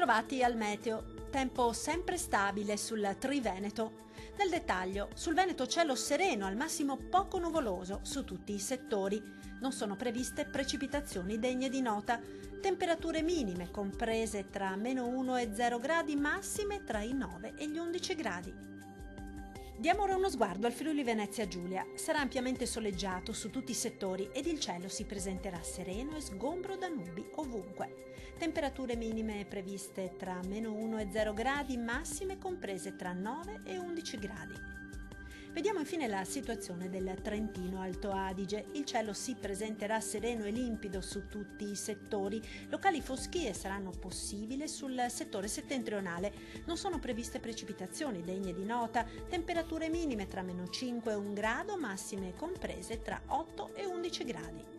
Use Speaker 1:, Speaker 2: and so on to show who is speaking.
Speaker 1: Bentrovati al meteo. Tempo sempre stabile sul Triveneto. Nel dettaglio, sul Veneto cielo sereno, al massimo poco nuvoloso su tutti i settori. Non sono previste precipitazioni degne di nota. Temperature minime comprese tra -1 e 0 gradi, massime tra i 9 e gli 11 gradi. Diamo ora uno sguardo al Friuli Venezia Giulia. Sarà ampiamente soleggiato su tutti i settori ed il cielo si presenterà sereno e sgombro da nubi ovunque. Temperature minime previste tra -1 e 0 gradi, massime comprese tra 9 e 11 gradi. Vediamo infine la situazione del Trentino Alto Adige. Il cielo si presenterà sereno e limpido su tutti i settori. Locali foschie saranno possibili sul settore settentrionale. Non sono previste precipitazioni degne di nota. Temperature minime tra -5 e 1 grado, massime comprese tra 8 e 11 gradi.